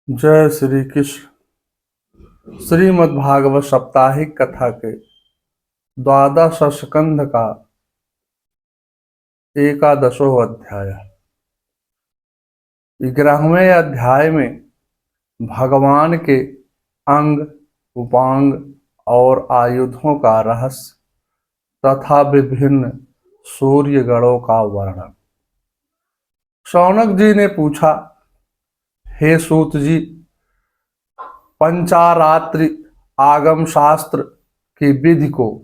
जय श्री कृष्ण। श्रीमद् भागवत साप्ताहिक कथा के द्वादश स्कंध का एकादशो अध्याय। 11वें अध्याय में भगवान के अंग, उपांग और आयुधों का रहस्य तथा विभिन्न सूर्य गणों का वर्णन। शौनक जी ने पूछा, हे सूत जी, पंचारात्रि आगम शास्त्र की विधि को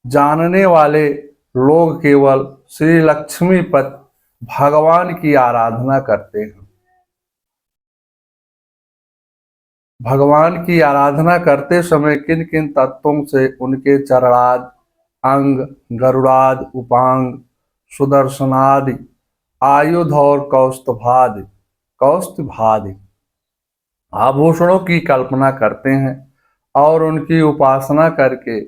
जानने वाले लोग केवल श्री लक्ष्मीपति भगवान की आराधना करते हैं। भगवान की आराधना करते समय किन किन तत्वों से उनके चरणाद, अंग, गरुड़ादि, उपांग, सुदर्शनादि, आयुध और कौस्तुभादि आभूषणों की कल्पना करते हैं और उनकी उपासना करके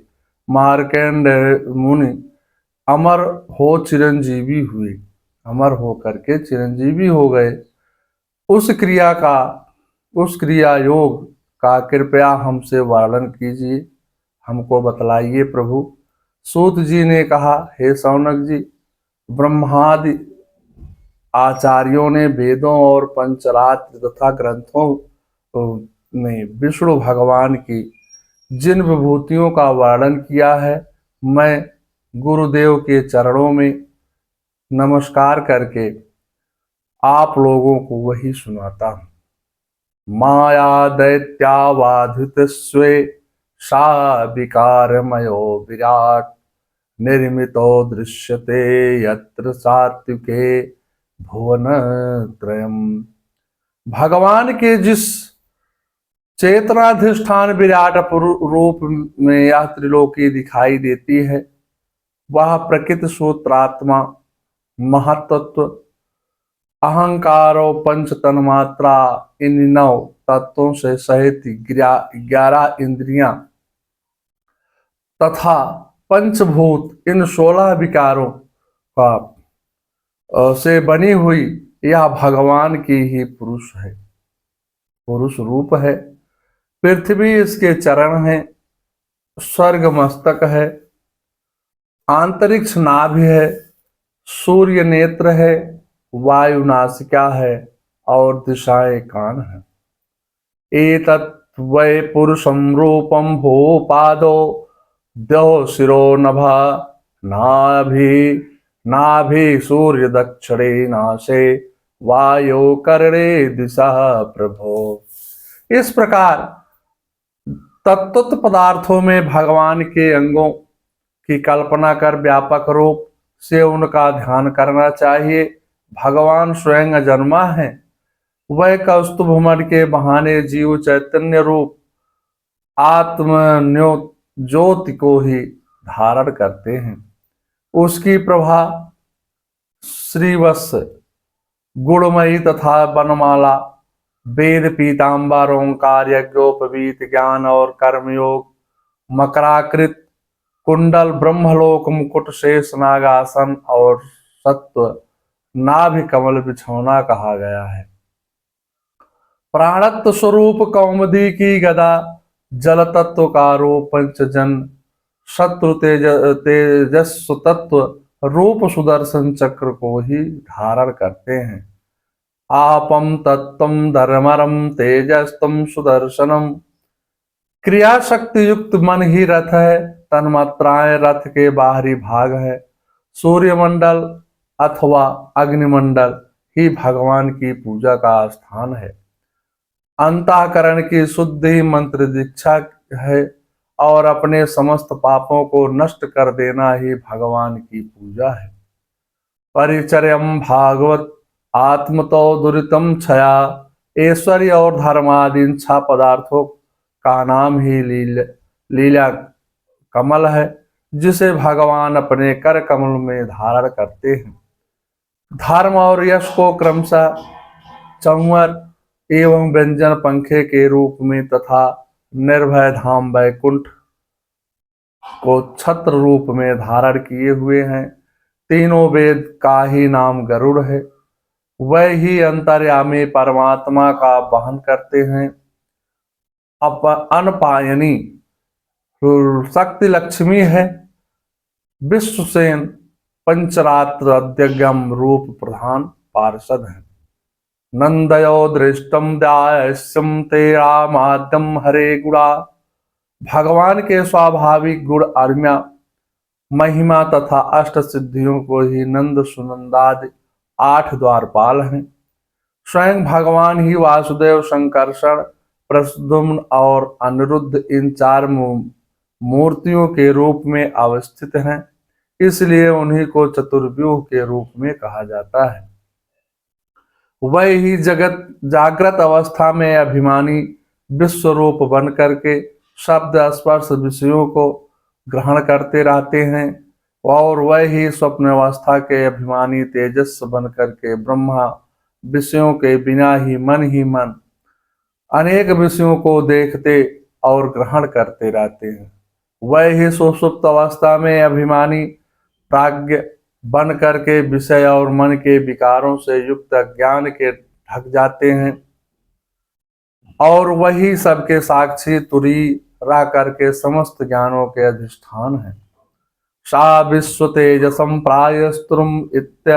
मार्कंडेय मुनि अमर हो करके चिरंजीवी हो गए। उस क्रिया योग का कृपया हमसे वर्णन कीजिए, हमको बतलाइए प्रभु। सूत जी ने कहा, हे शौनक जी, ब्रह्मादि आचार्यों ने वेदों और पंचरात्र तथा ग्रंथों में विष्णु भगवान की जिन विभूतियों का वर्णन किया है, मैं गुरुदेव के चरणों में नमस्कार करके आप लोगों को वही सुनाता हूँ। माया दैत्यावाधित स्वे सा विकारमयो विराट निर्मितो दृश्यते यत्र सात्विके भुवन त्रयम्। भगवान के जिस चेतनाधिष्ठान विराट रूप में यह त्रिलोकी दिखाई देती है, वह प्रकृति सूत्रात्मा, महत्त्व, अहंकार और पंच तन्मात्रा, इन 9 तत्वों से सहित 11 इंद्रियां तथा पंचभूत, इन 16 विकारों का से बनी हुई यह भगवान की ही पुरुष रूप है। पृथ्वी इसके चरण है, स्वर्ग मस्तक है, अंतरिक्ष नाभि है, सूर्य नेत्र है, वायु नासिका है और दिशाएं कान है। एतत् वै पुरुषं रूपं भूपादो द्यौ शिरो नभा नाभि सूर्य दक्षिणे नाशे वायु करणे दिशा प्रभो। इस प्रकार तत्व पदार्थों में भगवान के अंगों की कल्पना कर व्यापक रूप से उनका ध्यान करना चाहिए। भगवान स्वयं अजन्मा है, वह कौस्तुभमणि के बहाने जीव चैतन्य रूप आत्म ज्योति को ही धारण करते हैं। उसकी प्रभा श्रीवत्स, गुणमयी तथा वनमाला, वेद, पीताम्बर, ओंकार, यज्ञोपवीत, ज्ञान और कर्मयोग, मकराकृत कुंडल, ब्रह्मलोक, मुकुट, शेष नागासन और सत्व नाभि कमल बिछौना कहा गया है। प्राणत्व स्वरूप कौमुदी की गदा, जल तत्व का रूप पंचजन, शत्रु तेजस्व तत्व रूप सुदर्शन चक्र को ही धारण करते हैं। आपम तत्वम धर्मरम तेजस्तम सुदर्शनम। क्रिया शक्ति युक्त मन ही रथ है, तन्मात्राएं रथ के बाहरी भाग है। सूर्यमंडल अथवा अग्निमंडल ही भगवान की पूजा का स्थान है। अंतःकरण की शुद्धि मंत्र दीक्षा है और अपने समस्त पापों को नष्ट कर देना ही भगवान की पूजा है। परिचर्यम भागवत आत्मतो दुरितम क्षया। ऐश्वर्य और धर्मादि 6 पदार्थों का नाम ही लीला कमल है, जिसे भगवान अपने कर कमल में धारण करते हैं। धर्म और यश को क्रमशः चंवर एवं व्यंजन पंखे के रूप में तथा निर्भय धाम वैकुंठ को छत्र रूप में धारण किए हुए हैं। तीनों वेद का ही नाम गरुड़ है। वह ही अंतर्यामी परमात्मा का वहन करते हैं। अनपायनी शक्ति लक्ष्मी है। विश्वसेन पंचरात्र अध्यगम रूप प्रधान पार्षद है। नंदयो दृष्टम दास्यम तेरा माध्यम हरे गुणा। भगवान के स्वाभाविक गुण अर्म्या महिमा तथा अष्ट सिद्धियों को ही नंद सुनंदादि 8 द्वारपाल हैं। स्वयं भगवान ही वासुदेव, संकर्षण, प्रद्युम्न और अनिरुद्ध इन 4 मूर्तियों के रूप में अवस्थित हैं। इसलिए उन्हीं को चतुर्व्यूह के रूप में कहा जाता है। वह ही जगत जागृत अवस्था में अभिमानी विश्व रूप बन करके शब्द स्पर्श विषयों को ग्रहण करते रहते हैं, और वह ही स्वप्न अवस्था के अभिमानी तेजस बन करके ब्रह्मा विषयों के बिना ही मन अनेक विषयों को देखते और ग्रहण करते रहते हैं। वह ही सुषुप्त अवस्था में अभिमानी प्राज्ञ बन करके विषय और मन के विकारों से युक्त ज्ञान के ढक जाते हैं, और वही सबके साक्षी तुरी रह करके समस्त ज्ञानों के अधिष्ठान है। सा विश्व तेजसम प्रायस्त्रुम इत्य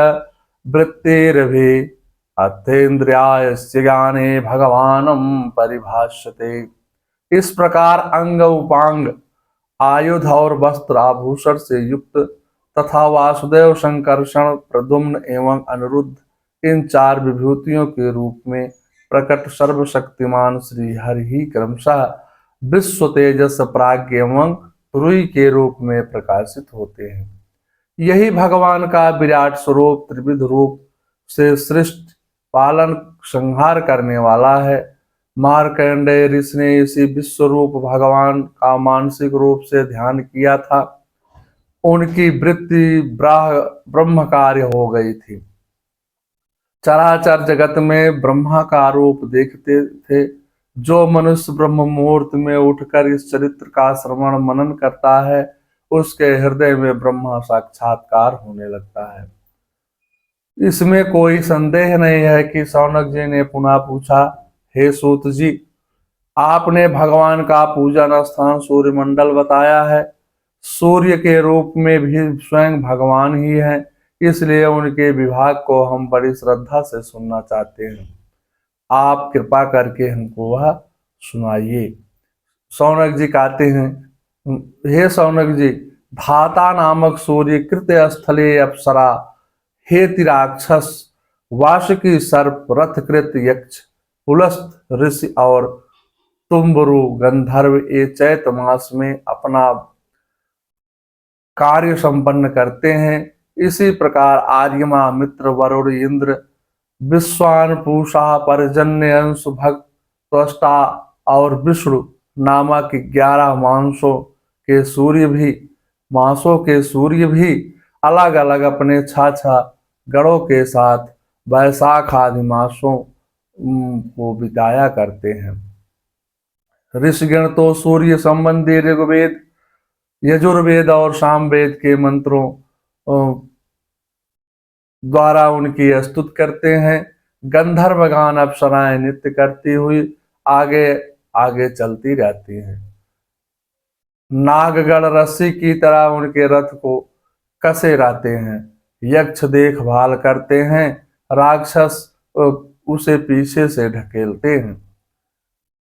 वृत्तिरभि अथेन्द्रियाय ज्ञाने भगवानम परिभाष्यते। इस प्रकार अंग उपांग आयुध और वस्त्र आभूषण से युक्त तथा वासुदेव, संकर्षण, प्रद्युम्न एवं अनिरुद्ध इन 4 विभूतियों के रूप में प्रकट सर्वशक्तिमान श्री हरि ही क्रमशः विश्व तेजस प्राज्ञ एवं तुरीय के रूप में प्रकाशित होते हैं। यही भगवान का विराट स्वरूप त्रिविध रूप से सृष्टि पालन संहार करने वाला है। मार्कंडेय ऋषि ने इसी विश्व रूप भगवान का मानसिक रूप से ध्यान किया था। उनकी वृत्ति ब्रह्म कार्य हो गई थी। चराचर जगत में ब्रह्मा का रूप देखते थे। जो मनुष्य ब्रह्म मुहूर्त में उठकर इस चरित्र का श्रवण मनन करता है, उसके हृदय में ब्रह्मा साक्षात्कार होने लगता है। इसमें कोई संदेह नहीं है कि शौनक जी ने पुनः पूछा, हे सूत जी, आपने भगवान का पूजन स्थान सूर्य मंडल बताया है। सूर्य के रूप में भी स्वयं भगवान ही है, इसलिए उनके विभाग को हम बड़ी श्रद्धा से सुनना चाहते हैं। आप कृपा करके हमको वह सुनाइए। शौनक जी कहते हैं, हे शौनक जी, धाता नामक सूर्य कृत्य स्थले अप्सरा हे तिराक्षस वासुकी सर्प रथकृत यक्ष पुलस्त ऋषि और तुम्बरु गंधर्व ये चैत मास में अपना कार्य संपन्न करते हैं। इसी प्रकार आर्यमा, मित्र, वरुण, इंद्र, विश्वान, पूषा, पर्जन्य, अंश, भक्त, त्वष्टा और विष्णु नामक 11 मासों के सूर्य भी अलग अलग अपने 6 गणों के साथ वैशाख आदि मासों को बिताया करते हैं। ऋषिगण तो सूर्य संबंधी ऋग्वेद, यजुर्वेद और सामवेद के मंत्रों द्वारा उनकी स्तुति करते हैं। गंधर्व गान अप्सराएं नृत्य करती हुई आगे आगे चलती रहती हैं। नागगण रस्सी की तरह उनके रथ को कसे रहते हैं। यक्ष देखभाल करते हैं, राक्षस उसे पीछे से ढकेलते हैं।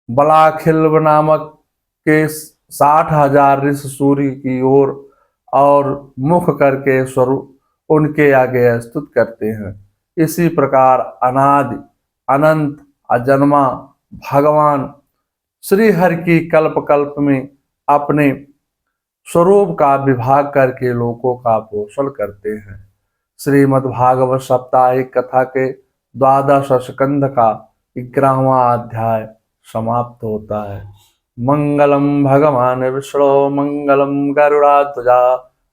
बलाखिल्व नामक के 60,000 ऋषि सूर्य की ओर और मुख करके स्वरूप उनके आगे स्तुति करते हैं। इसी प्रकार अनादि अनंत अजन्मा भगवान श्री हरि की कल्प कल्प में अपने स्वरूप का विभाग करके लोकों का पोषण करते हैं। श्रीमद्भागवत साप्ताहिक कथा के 12 स्कंध का 11वां अध्याय समाप्त होता है। मंगलम भगवान विष्णु मंगलम गरुड़ाध्वजा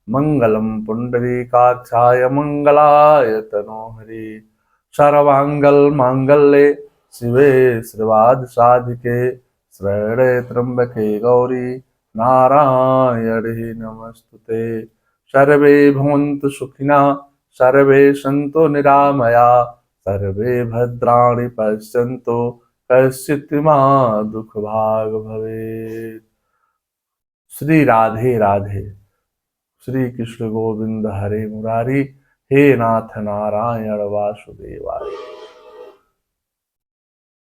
मंगलम पुंडरीकाक्षाय मंगलाय तनोहरि। सर्वांगल मांगल्ये शिवे श्रीवाद साधिके शरण्ये त्र्यंबके गौरी नारायणे नमस्तुते। सर्वे भवन्तु सुखिनः सर्वे सन्तु निरामया सर्वे भद्राणि पश्यन्तु कश्चित् मा दुख भाग भवेत्। श्री राधे राधे। श्री कृष्ण गोविंद हरे मुरारी। हे नाथ नारायण वासुदेवाय।